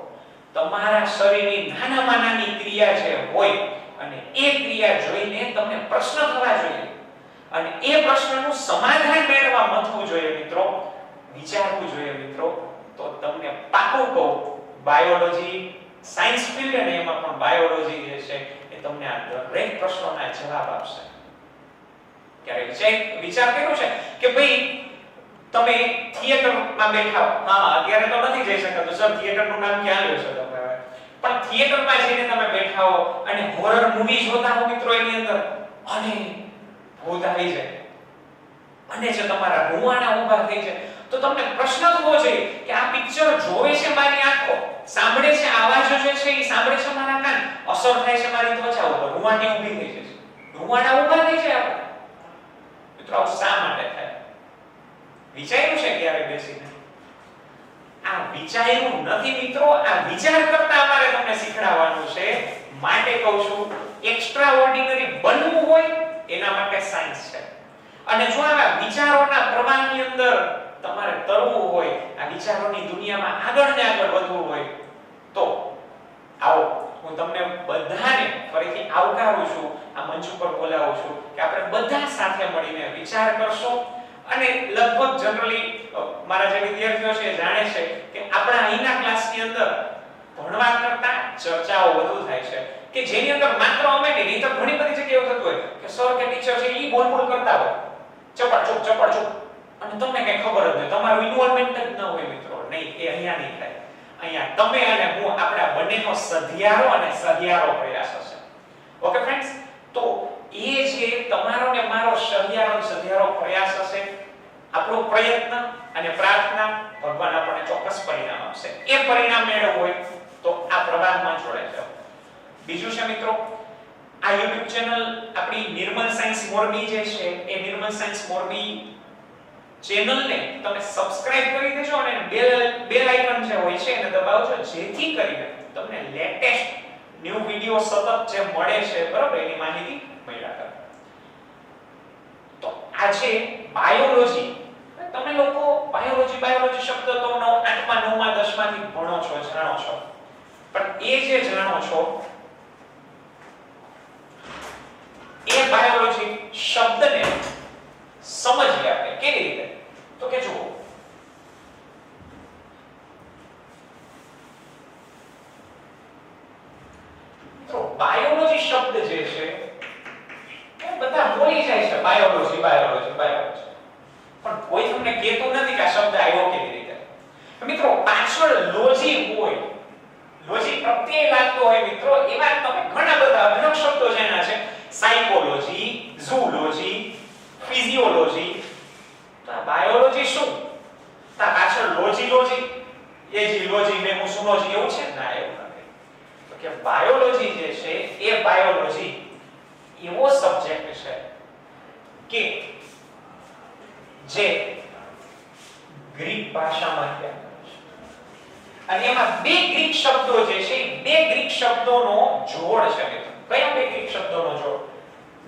તમારા શરીરની નાનામાં નાની ક્રિયા જે હોય, અને એ ક્રિયા જોઈને તમને પ્રશ્ન થવા જોઈએ, અને એ પ્રશ્નનું સમાધાન મેળવવા મથવું જોઈએ મિત્રો, વિચારવું જોઈએ મિત્રો. તો તમને પાકું કહું, બાયોલોજી, સાયન્સ ફિલ્ડ, અને એમાં પણ બાયોલોજી જે છે એ તમને આ દરેક પ્રશ્નોના જવાબ આપશે. ક્યારે વિચાર કર્યો છે કે ભાઈ તમે થિયેટરમાં બેઠા હો, હા અત્યારે તો નથી જઈ શકાતું સર, થિયેટરનું નામ ક્યાં લ્યો છો તમે? પણ થિયેટરમાં જઈને તમે બેઠા હો અને હોરર મૂવી જોતા હો મિત્રો, એની અંદર અને ભૂત આવી જાય, અને જે તમારા રૂવાણા ઊભા થઈ જાય, તો તમને પ્રશ્ન થવો જોઈએ કે આ પિક્ચર જોવે છે મારી આંખો, સાંભળે છે આવાજો જે છે એ સાંભળે છે મારા કાન, અસર થાય છે મારી ત્વચા ઉપર, રૂવાટી ઊભી થઈ જાય છે, રૂવાણા ઊભા થઈ જાય આપણે. મિત્રો આવું શા માટે થાય? વિચાર્યું છે ક્યારે બેસીને? આ વિચાર્યું નથી મિત્રો, આ વિચાર કરતા અમારે તમને શીખડાવવાનું છે માટે કહું છું એક્સ્ટ્રા ઓર્ડિનરી બનવું હોય એના માટે સાયન્સ છે. અને જો આવા વિચારોના પ્રવાહની અંદર તમારે તરવું હોય, આ વિચારોની દુનિયામાં આગળ ને આગળ વધવું હોય તો આવો હું તમને બધાને ફરીથી આવકારું છું, આ મંચ ઉપર બોલાવું છું કે આપણે બધા સાથે મળીને વિચાર કરશું. અને લગભગ જનરલી મારા જે વિદ્યાર્થીઓ છે જાણે છે કે આપણા અહીંના ક્લાસની અંદર ભણવા કરતા ચર્ચાઓ વધુ થાય છે કે જેની અંદર માત્ર અમે નહીં તો ઘણી બધી જગ્યાએ થતું હોય કે સર કે ટીચર છે ઈ બોલ કરતા હોય ચપડ અને તમને કઈ ખબર જ નહીં, તમારું ઇન્વોલ્વમેન્ટ જ ન હોય મિત્રો. નહીં, એ અહીંયા નહીં થાય. અહીંયા તમે અને હું આપણા બંનેનો સધિયારો અને સહિયારો પ્રયાસ હશે. ઓકે ફ્રેન્ડ્સ, તો એ જે તમારો ને મારો સહિયારો પ્રયાસ હશે, આપણો પ્રયત્ન અને પ્રાર્થના ભગવાન આપણને ચોક્કસ પરિણામ આપશે. એ પરિણામ મેળવવું હોય તો આ પ્રવાહમાં જોડાઈ જાઓ. બીજું છે મિત્રો, આ YouTube ચેનલ આપણી નિર્મલ સાયન્સ મોરબી જે છે એ નિર્મલ સાયન્સ મોરબી ચેનલને તમે સબસ્ક્રાઇબ કરી દેજો અને બેલ આઇકન જે હોય છે એને દબાવજો, જેથી કરીને તમને લેટેસ્ટ ન્યૂ વિડિયો સતત જે મળે છે બરાબર એની માહિતી મળ્યા કરે. તો આજે બાયોલોજી, તમે લોકો બાયોલોજી શબ્દ તો 8મા 9મા 10મા થી ભણો છો, જાણો છો, પણ એ જે જાણો છો એ બાયોલોજી શબ્દને સમજીએ આપણે કેવી રીતે. તો કે જુઓ, મિત્રો બાયોલોજી શબ્દ જે છે એ બધા બોલી જાય છે બાયોલોજી, પણ કોઈ તમને કહેતું નથી કે આ શબ્દ આવ્યો કેવી રીતે. મિત્રો પાછળ લોજી હોય, લોજી પ્રત્યય લાગતો હોય મિત્રો, એવા તમે ઘણા બધા અઢળક શબ્દો જેના છે, સાયકોલોજી, ઝૂલોજી, ફિઝિયોલોજી. તો આ બાયોલોજી શું? તા પાછળ લોજી એ જે લોજી ને હું સુનોજી એવું છે ના, એવું નથી. તો કે બાયોલોજી જે છે એ બાયોલોજી એવો સબ્જેક્ટ છે કે જે ગ્રીક ભાષામાં છે અને એમાં બે ગ્રીક શબ્દો જે છે, બે ગ્રીક શબ્દોનો જોડ છે મિત્રો. કયા બે ગ્રીક શબ્દોનો જોડ?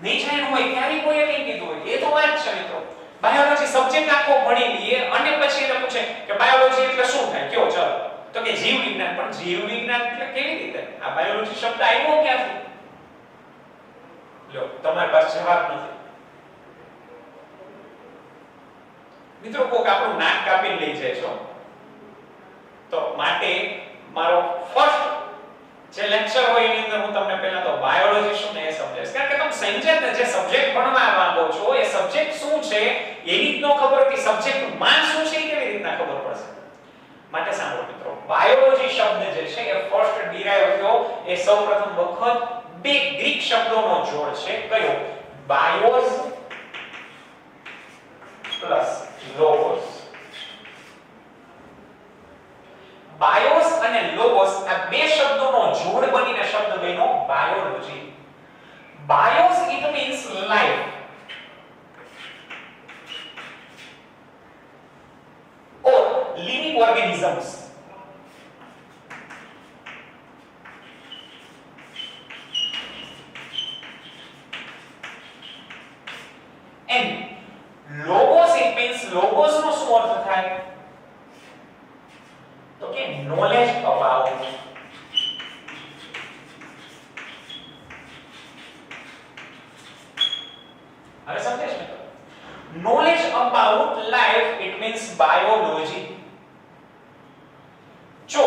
નહીં જાણ્યું હોય ત્યારે કોઈ કઈ કીધું હોય એ તો વાત છે મિત્રો. બાયોલોજી સબ્જેક્ટ આખો ભણી લઈએ અને પછી એને પૂછે કે બાયોલોજી એટલે શું થાય, કયો? ચાલો તો કે જીવ વિજ્ઞાન. પણ જીવ વિજ્ઞાન એટલે કેવી રીતે? આ બાયોલોજી શબ્દ આવ્યો ક્યાંથી? લ્યો, તમારી પાસે જવાબ નથી મિત્રો. કોક આપણું નાક કાપીને લઈ જાય છો, તો માટે મારો ફર્સ્ટ જે લેક્ચર હોય એની અંદર હું તમને પહેલા તો બાયોલોજી શું ને એ સમજાવીશ. કારણ કે તમે સમજ્યા ને જે સબ્જેક્ટ ભણવા માંગો છો એ સબ્જેક્ટ શું છે એની જ ન ખબર હતી, સબ્જેક્ટ માં શું છે એ કેવી રીતના ખબર પડશે. માટે સાંભળો મિત્રો, બાયોલોજી શબ્દ જે છે એ ફર્સ્ટ ડિરાઇવ થયો એ સૌપ્રથમ વખત બે ગ્રીક શબ્દોનો જોડ છે. કયો? BIOS plus Logos. બાયોસ અને લોગોસ આ બે શબ્દોનો જોડ બનીને શબ્દ બન્યો biology. BIOS it means life, or living organisms. And logos it means, logos નો શું અર્થ થાય? તો કે knowledge about. હવે સમજે છે મિત્રો? knowledge about life it means biology. જો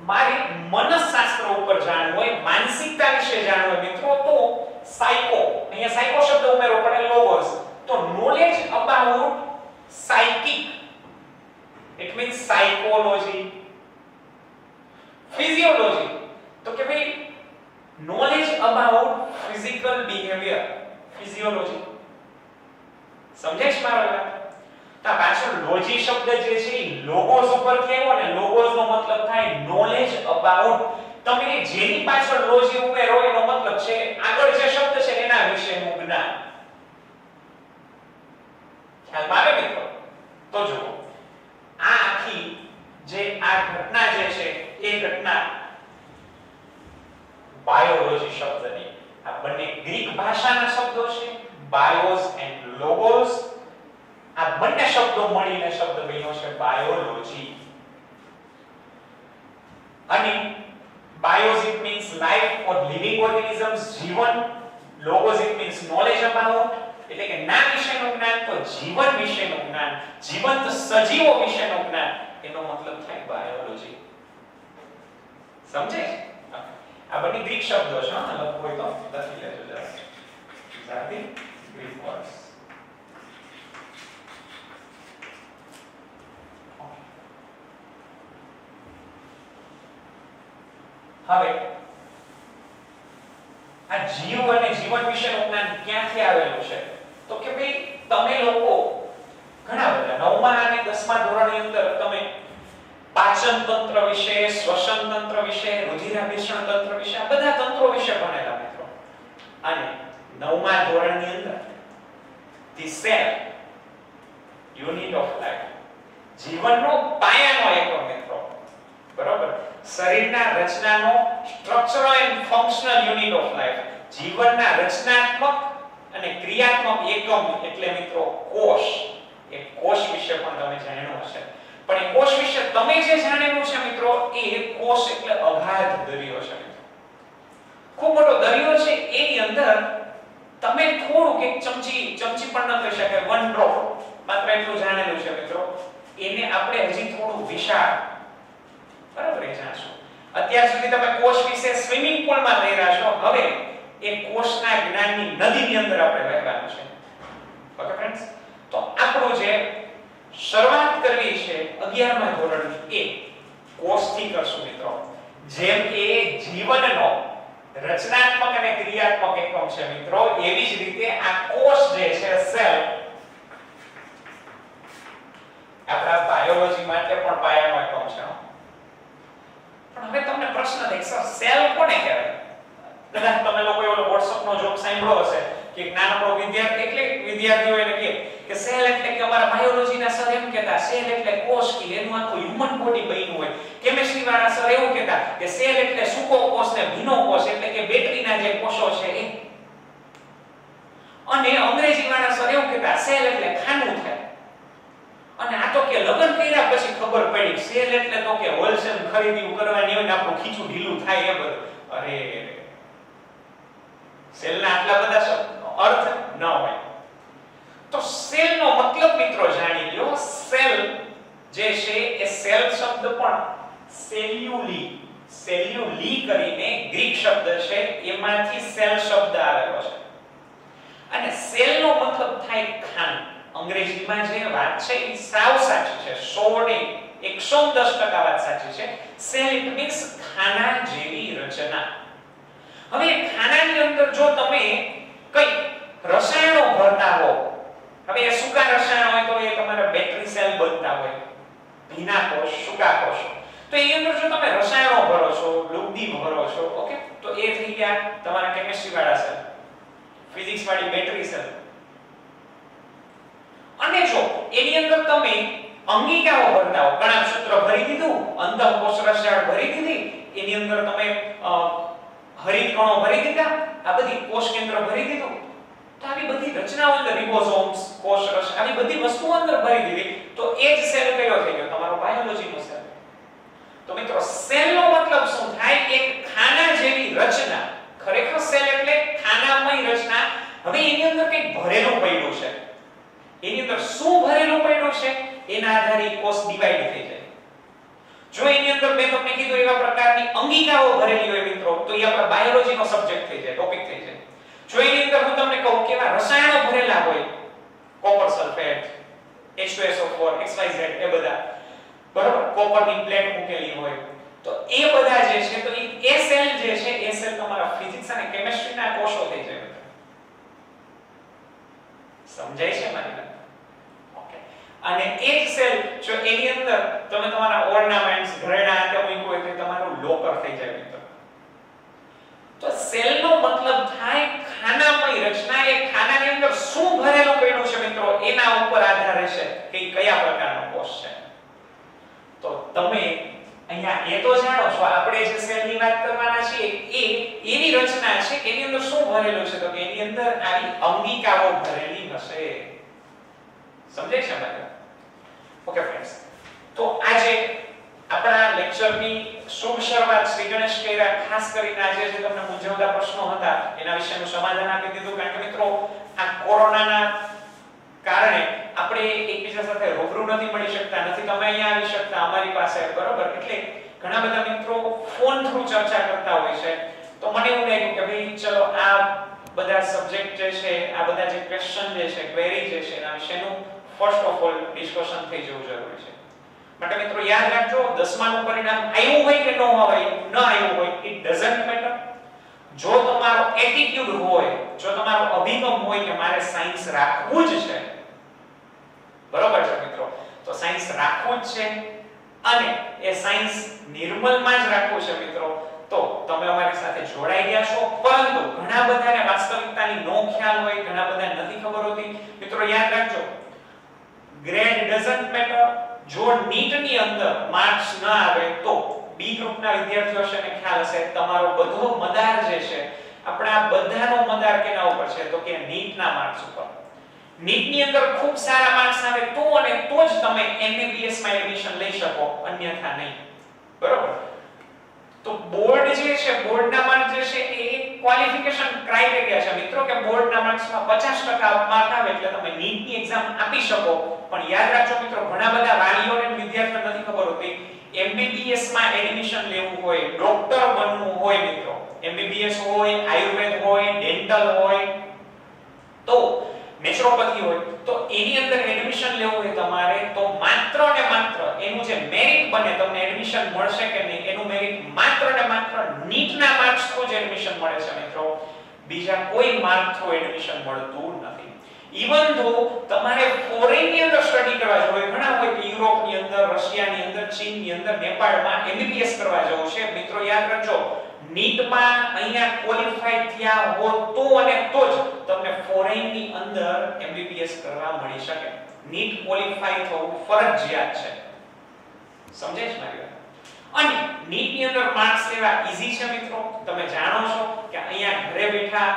મારી મનસશાસ્ત્ર ઉપર જાણવું હોય, માનસિકતા વિશે જાણવું હોય મિત્રો, તો સાયકો, અહીંયા સાયકો શબ્દ ઉમેરવો પડે, લોગોસ. તો knowledge about psychic it means psychology. physiology તો કે ભાઈ knowledge about physical behavior, physiology. સમજે છે મારો વાત? તો પાછળ લોજી શબ્દ જે છે એ લોગોસ ઉપરથી આવ્યો ને, લોગોસ નો મતલબ થાય knowledge about. તમે જેની પાછળ લોજી ઉમેરો એનો મતલબ છે આગળ જે શબ્દ છે એના વિશેનું જ્ઞાન. ખ્યાલ આવે મિત્રો? તો જુઓ, આ આખી જે આ ઘટના જે છે એ ઘટના બાયોલોજી શબ્દની. આ બંને ગ્રીક ભાષાના શબ્દો છે, બાયોસ એન્ડ લોગોસ. આ બંને શબ્દો મળીને શબ્દ બન્યો છે બાયોલોજી. અને bios it means life or living organisms, જીવન. logos it means knowledge about, એટલે કે ના વિશેનું જ્ઞાન, તો જીવન વિશેનું જ્ઞાન, જીવંત સજીવો વિશેનું જ્ઞાન, એનો મતલબ થાય બાયોલોજી. સમજે? આ બધી ગ્રીક શબ્દો છે, હા લખવું હોય તો લખી લેજો જરા. જાતિ ગ્રીક વર્ડ્સ. હવે આ જીવ અને જીવન વિશેનું જ્ઞાન ક્યાંથી આવેલું છે? તો કે ભાઈ તમે લોકો ઘણા બધા 9મા અને 10મા ધોરણની અંદર તમે પાચન તંત્ર વિશે, શ્વસન તંત્ર વિશે, રુધિરાભિસરણ તંત્ર વિશે, આ બધા તંત્રો વિશે ભણેલા મિત્રો. અને 9મા ધોરણની અંદર the cell unit of life, જીવનનો પાયાનો એકમ મિત્રો. બરોબર? શરીરના રચનાનો structural and functional unit of life, જીવનના રચનાત્મક અને ક્રિયાત્મક એકમ એટલે મિત્રો કોષ. એ કોષ વિશે પણ તમે જાણ્યું હશે. પણ એ કોષ વિશે તમે જે જાણેલું છે મિત્રો, એ કોષ એટલે અગાધ દરિયો છે મિત્રો. ખૂબ મોટો દરિયો છે. એની અંદર તમે થોડુંક એક ચમચી પણ ન કહી શકાય, 1 ડ્રોપ માત્ર એટલું જાણેલું છે મિત્રો. એને આપણે હજી થોડું વિશાળ, બરાબર એ જાણશો. અત્યાર સુધી તમે કોષ વિશે સ્વિમિંગ પૂલમાં રહ્યા છો, હવે એ કોષના જ્ઞાનની નદીની અંદર આપણે વહેવાનું છે. ઓકે ફ્રેન્ડ્સ, તો આપણું જે શરૂઆત કરવી છે 11મા ધોરણની, એ કોષથી કરશું મિત્રો. જેમ કે જીવનનો રચનાત્મક અને ક્રિયાત્મક એકમ છે મિત્રો, એવી જ રીતે આ કોષ જે છે સેલ આપણા બાયોલોજી માટે પણ પાયાનો એકમ છે. પણ હવે તમને પ્રશ્ન થાય, સર સેલ કોને કહેવાય? કદાચ તમે લોકો એવો WhatsApp નો જોક સાંભળ્યો હશે કે એક નાનકડો વિદ્યાર્થી, એટલે વિદ્યાર્થીઓ એને કહે કે સેલ એટલે કે અમારા બાયોલોજીના સર એમ કહેતા સેલ એટલે કોષ, કે એનું આખું હ્યુમન બોડી બન્યું હોય. કેમિસ્ટ્રી વાળા સર એવું કહેતા કે સેલ એટલે સૂકો કોષ ને ભીનો કોષ, એટલે કે બેટરીના જે કોષો છે એ. અને અંગ્રેજી વાળા સર એવું કહેતા સેલ એટલે ખાનું થાય. અને આ તો કે લગ્ન કર્યા પછી ખબર પડી સેલ એટલે તો કે હોલસેલ ખરીદી કરવાની હોય ને આપણું ખીચું ઢીલું થાય એ બધું. અરે સેલના આટલા બધા અર્થ ન હોય. તો સેલનો મતલબ મિત્રો જાણી લો. સેલ જે છે એ સેલ શબ્દ પણ સેલ્યુલી કરીને ગ્રીક શબ્દ છે, એમાંથી સેલ શબ્દ આવેલો છે. અને સેલનો મતલબ થાય ખાનું. અંગ્રેજીમાં જે વાત છે એ સાવ સાચી છે, 110% વાત સાચી છે. સેલ ઇટ મીન્સ ખાના જેવી રચના. હવે ખાનાની અંદર જો તમે કઈ રસાયણો ભરતા હો, હવે એ સૂકા રસાયણ હોય તો એ તમારા બેટરી સેલ બનતા હોય, ભીના કોષ, સૂકા કોષ. તો એની અંદર જો તમે રસાયણો ભરો છો, લુગદી ભરો છો, ઓકે, તો એ થઈ ગયા તમારા કેમિસ્ટ્રી વાળા સેલ, ફિઝિક્સ વાળી બેટરી સેલ. અને જો એની અંદર તમે અંગિકાઓ ભરતા હો, કણાભસૂત્ર ભરી દીધું, અંતઃકોષ રસાયણ ભરી દીધી, એની અંદર તમે હરિતકણો ભરી દીધા, આ બધી કોષ કેન્દ્ર ભરી દીધું, તો આવી બધી રચનાઓ અંદર રિબોસોમ્સ, કોષ રસ, આવી બધી વસ્તુઓ અંદર ભરી દીધી, તો એ જ સેલ કયો થઈ ગયો? તમારો બાયોલોજીનો સેલ. તો મિત્રો સેલનો મતલબ શું થાય? એક ખાના જેવી રચના. ખરેખર સેલ એટલે ખાનામય રચના. હવે એની અંદર કંઈક ભરેલું પડ્યું છે. એની અંદર શું ભરેલું પડ્યું છે એના આધારે કોષ ડિવાઈડ થઈ જાય. જો એની અંદર મેં તમને કીધું એવા પ્રકારની અંગિકાઓ ભરેલી હોય મિત્રો, તો એ આપણા બાયોલોજીનો સબ્જેક્ટ થઈ જાય, ટોપિક થઈ જાય. જો એની અંદર હું તમને કહું કે એવા રસાયણો ભરેલા હોય, કોપર સલ્ફેટ, H2SO4, XYZ, એ બધા, બરાબર, કોપરની પ્લેટ મૂકેલી હોય, તો એ બધા જે છે, તો એ સેલ જે છે એ સેલ તમારા ફિઝિક્સ અને કેમિસ્ટ્રીના કોષો થઈ જાય. સમજાય છે મારી વાત? ઓકે. અને એ જ સેલ જો એની અંદર તમે તમારા ઓર્નામેન્ટ્સ, ઘરેણા કે મૂક્યું હોય તો તમારું લોકર થઈ જાય મિત્રો. તો સેલનો મતલબ થાય ખાનામય રચના. એ ખાનાની અંદર શું ભરેલું પડ્યું છે મિત્રો, એના ઉપર આધાર રહેશે કે કયા પ્રકારનો કોષ છે. તો તમે અહીંયા એ તો જાણો છો, આપણે જે સેલની વાત કરવાના છીએ એ એવી રચના છે કે એની અંદર શું ભરેલું છે, તો કે એની અંદર આવી અંગિકાઓ ભરેલી હશે. સમજાય છે મને? ઓકે ફ્રેન્ડ્સ, તો આજે આપણા લેક્ચરની શુભ શરૂઆત શ્રી ગણેશ કર્યા. ખાસ કરીને આજે જે તમને મૂંઝવતા પ્રશ્નો હતા એના વિશેનું સમાધાન આપી દીધું. કારણ કે મિત્રો આ કોરોનાના કારણે આપણે એકબીજા સાથે રૂબરૂ નથી મળી શકતા, નથી તમે અહીંયા આવી શકતા અમારી પાસે, બરોબર? એટલે ઘણા બધા મિત્રો ફોન થ્રુ ચર્ચા કરતા હોય છે. તો મને એવું લાગ્યું કે ભાઈ ચલો આ બધા સબ્જેક્ટ જે છે, આ બધા જે ક્વેશ્ચન જે છે, ક્વેરી જે છે એના વિશેનું ફર્સ્ટ ઓફ ઓલ ડિસ્કશન થઈ જવું જરૂરી છે. માટે મિત્રો યાદ રાખજો, 10માનું પરિણામ આવ્યું હોય કે ન આવ્યું હોય, ઇટ ડઝન્ટ મેટર. જો તમારો એટીટ્યુડ હોય, જો તમારો અભિગમ હોય કે મારે સાયન્સ રાખવું જ છે, બરોબર છે મિત્રો, તો સાયન્સ રાખવું જ છે અને એ સાયન્સ નિર્મલમાં જ રાખવું છે મિત્રો, તો તમે અમારી સાથે જોડાઈ ગયા છો. પરંતુ ઘણા બધાને વાસ્તવિકતાની નો ખ્યાલ હોય, ઘણા બધા નથી ખબર હોતી. મિત્રો યાદ રાખજો, ગ્રેડ ડઝન્ટ મેટર. જો નીટની અંદર માર્ક્સ ન આવે તો બી ગ્રુપના વિદ્યાર્થીઓ છે ને ખ્યાલ હશે, તમારો બધો મદાર જે છે, આપણા બધાનો મદાર કેના ઉપર છે, તો કે નીટના માર્ક્સ ઉપર. નીટની અંદર ખૂબ સારા માર્ક્સ આવે તો અને તો જ તમે એમબીબીએસ માં એડમિશન લઈ શકો, અન્યથા નહીં. બરોબર? તો બોર્ડ જે છે, બોર્ડના માર્ક જે છે એ ક્વોલિફિકેશન ક્રાઇટેરિયા છે મિત્રો, કે બોર્ડના માર્ક્સમાં 50% માર્ક આવે એટલે તમે નીટની એક્ઝામ આપી શકો. પણ યાદ રાખજો મિત્રો, ઘણા બધા વાલીઓને વિદ્યાર્થીઓને નથી ખબર હોતી, એમબીબીએસ માં એડમિશન લેવું હોય, ડોક્ટર બનવું હોય મિત્રો, એમબીબીએસ હોય, આયુર્વેદ હોય, ડેન્ટલ હોય, તો નેચરોપેથી હોય, તો એની અંદર એડમિશન લેવું હોય તમારે, તો માત્ર ને માત્ર એનું જે મેરિટ બને, તમને એડમિશન મળશે કે નહીં, એનું મેરિટ માત્ર ને માત્ર નીટના માર્ક્સ થ્રુ જ એડમિશન મળે છે મિત્રો. બીજા કોઈ માર્ક થ્રુ એડમિશન મળતું નથી. ઇવન ધો તમારે ફોરેન ની અંદર સ્ટડી કરવા જવું હોય, ઘણા હોય કે યુરોપની અંદર, રશિયાની અંદર, ચીનની અંદર, નેપાળમાં એમબીબીએસ કરવા જવું છે, મિત્રો યાદ રાખજો, નીટમાં અહીંયા ક્વોલિફાઈડ થયા હો તો અને તો જ તમને ફોરેન ની અંદર એમબીબીએસ કરવા મળી શકે. નીટ ક્વોલિફાઈ થવું ફરજિયાત છે. સમજાય છે મારી વાત? અને નીટ ની અંદર માર્ક્સ લેવા ઈઝી છે મિત્રો. તમે જાણો છો કે અહીંયા ઘરે બેઠા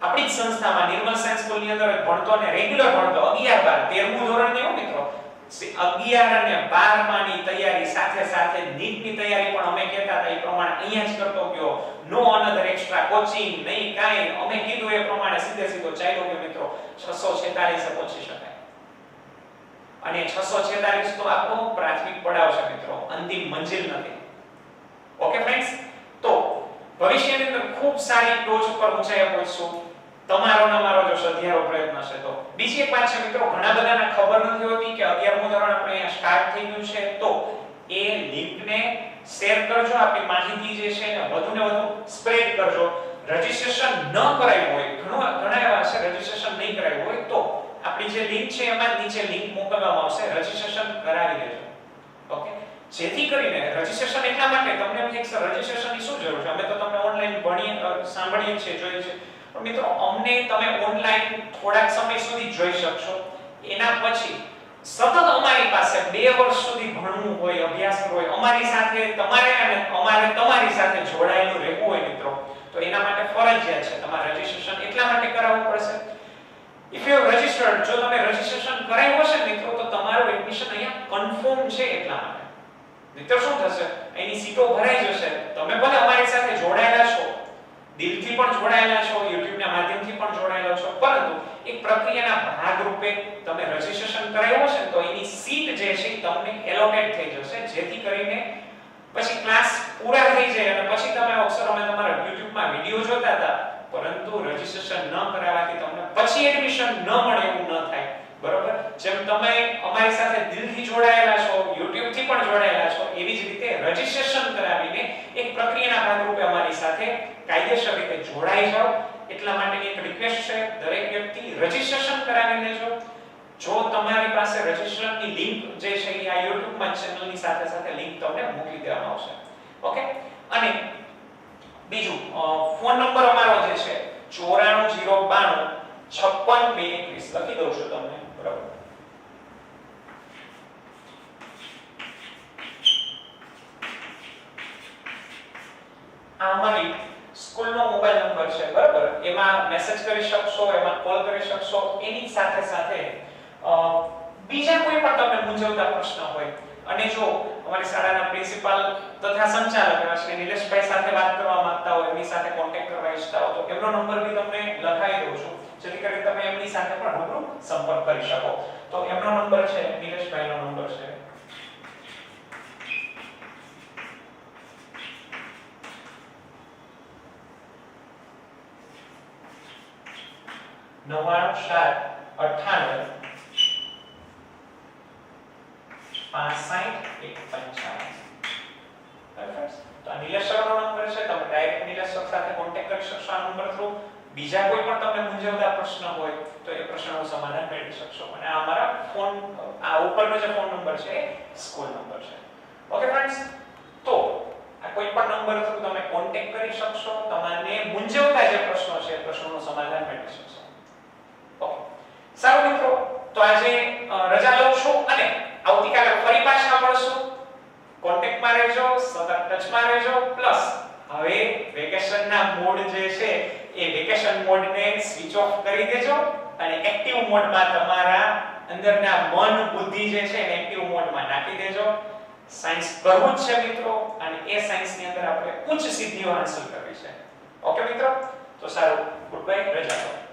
આપણી જ સંસ્થામાં નિર્મલ સાયન્સ સ્કૂલ ની અંદર ભણતો અને રેગ્યુલર ભણતો 11 12 13મું ધોરણ ને મિત્રો, 11 અને 12 માની તૈયારી સાથે સાથે નીટની તૈયારી પણ અમે કહેતા હતા એ પ્રમાણે અહીંયા જ કરતો ગયો. નો અનધર એક્સ્ટ્રા કોચિંગ નહીં, કાંઈ. અમે કીધું એ પ્રમાણે સીધો ચાલ્યો ગયો મિત્રો. 646 પહોંચી શકાય. અને 646 તો આપણો પ્રાથમિક પડાવ છે મિત્રો, અંતિમ મંજિલ નથી. ઓકે ફ્રેન્ડ્સ, તો ભવિષ્યની અંદર ખૂબ સારી ટોચ ઉપર ઊંચાઈએ પહોંચશું, તમારો ને મારો જો સધિયારો પ્રયત્ન છે તો. બીજી એક વાત છે મિત્રો, ઘણા બધાને ખબર નથી હોતી કે 11મું ધોરણ આપણે અહીંયા સ્ટાર્ટ થઈ ગયું છે, તો એ લિંકને શેર કરજો. આપણી માહિતી જે છે ને વધુ ને વધુ સ્પ્રેડ કરજો. રજિસ્ટ્રેશન ન કરાયું હોય, ઘણા એવા છે રજિસ્ટ્રેશન નહીં કરાયું હોય, તો આપણી જે લિંક છે એમાં નીચે લિંક મોકલવામાં આવશે, રજિસ્ટ્રેશન કરાવી લેજો. ઓકે? જેથી કરીને રજિસ્ટ્રેશન એટલા માટે તમને એમ થાય કે સર રજિસ્ટ્રેશનની શું જરૂર છે, અમે તો તમને ઓનલાઈન સાંભળીએ છીએ, જોઈએ છે. પણ મિત્રો અમને તમે ઓનલાઈન થોડાક સમય સુધી જોઈ શકશો, એના પછી સતત અમારી પાસે 2 વર્ષ સુધી ભણવું હોય, અભ્યાસ કરવો હોય, અમારી સાથે તમારે અને અમારે તમારી સાથે જોડાયેલું રહેવું હોય મિત્રો, તો એના માટે ફરજિયાત છે તમારે રજિસ્ટ્રેશન એટલા માટે કરાવવું પડશે. ઇફ યુ હેવ રજિસ્ટર્ડ, જો તમે રજિસ્ટ્રેશન કરાવ્યું હશે મિત્રો, તો તમારું એડમિશન અહીંયા કન્ફર્મ છે. એટલા માટે મિત્રો શું થશે, એની સીટો ભરાઈ જશે. તમે ભલે અમારી સાથે જોડાયેલા છો, દિલથી પણ જોડાયેલા છો, YouTube ના માધ્યમથી પણ જોડાયેલા છો, પરંતુ એક પ્રક્રિયાના ભાગ રૂપે તમે રજિસ્ટ્રેશન કરાવ્યું હશે તો એની સીટ જે છે તમને એલોકેટ થઈ જશે, જેથી કરીને પછી ક્લાસ પૂરા થઈ જાય અને પછી તમે અક્ષર અમે તમારા YouTube માં વિડિયો જોતા હતા, પરંતુ રજિસ્ટ્રેશન ન કરાવવાથી તમને પછી એડમિશન ન મળે એવું ન થાય. બરોબર? જેમ તમે અમારી સાથે દિલથી જોડાયેલા છો, YouTube થી પણ જોડાયેલા છો, એવી જ રીતે રજિસ્ટ્રેશન કરાવીને એક પ્રક્રિયાના ભાગરૂપે અમારી સાથે કાયદેસર રીતે જોડાઈ જાઓ. એટલા માટે એક રિક્વેસ્ટ છે, દરેક વ્યક્તિ રજિસ્ટ્રેશન કરાવી લેજો. જો તમારી પાસે રજિસ્ટ્રેશનની લિંક જે છે એ આ YouTube માં ચેનલની સાથે સાથે લિંક તમને મોકલી દેવામાં આવશે. ઓકે? અને બીજું ફોન નંબર અમારો જે છે 94 092 56 221 લખી દઉં છું તમને. બરાબર? નામનો મોબાઈલ નંબર છે, બરાબર, એમાં મેસેજ કરી શકશો, એમાં કોલ કરી શકશો. એની સાથે સાથે બીજા કોઈ પણ તમને મૂંઝવતા પ્રશ્ન હોય અને જો અમારી શાળાના પ્રિન્સિપાલ તથા સંચાલક એવા શ્રી નિલેશભાઈ સાથે વાત કરવા માંગતા હોય, એમની સાથે કોન્ટેક્ટ કરવા ઈચ્છતા હો, તો એમનો નંબર બી તમને લખાઈ દઉં છું, જેથી કરીને તમે એમની સાથે પણ રૂબરૂ સંપર્ક કરી શકો. તો એમનો નંબર છે, નિલેશભાઈનો નંબર છે 99 તો આ નિલેશ સરનો નંબર છે, તમે ડાયરેક્ટ નિલેશ સર સાથે કોન્ટેક્ટ કરી શકશો આ નંબર થ્રુ. બીજા કોઈ પણ તમને મૂંઝવતા પ્રશ્ન હોય તો એ પ્રશ્નનું સમાધાન મેળવી શકશો. અને આ અમારા ફોન, આ ઉપરનો જે ફોન નંબર છે એ સ્કૂલ નંબર છે. ઓકે ફ્રેન્ડ્સ, તો આ કોઈ પણ નંબર થ્રુ તમે કોન્ટેક્ટ કરી શકશો, તમને મૂંઝવતા જે પ્રશ્નો છે એ પ્રશ્નોનું સમાધાન મેળવી શકશો. ઓકે, સારું મિત્રો, તો આજે રજા લઉં છું અને આવતીકાલે ફરી પાછા મળશું. કોન્ટેક્ટમાં રહેજો, સતત ટચમાં રહેજો. પ્લસ હવે વેકેશનના મોડ જે છે એ વેકેશન મોડને સ્વિચ ઓફ કરી દેજો અને એક્ટિવ મોડમાં તમારા અંદરના મન બુદ્ધિ જે છે એને એક્ટિવ મોડમાં નાખી દેજો. સાયન્સ કરવું જ છે મિત્રો, અને એ સાયન્સની અંદર આપણે ઉચ્ચ સિદ્ધિઓ હાંસલ કરવી છે. ઓકે મિત્રો, તો સારું, ગુડ બાય, રજા લો.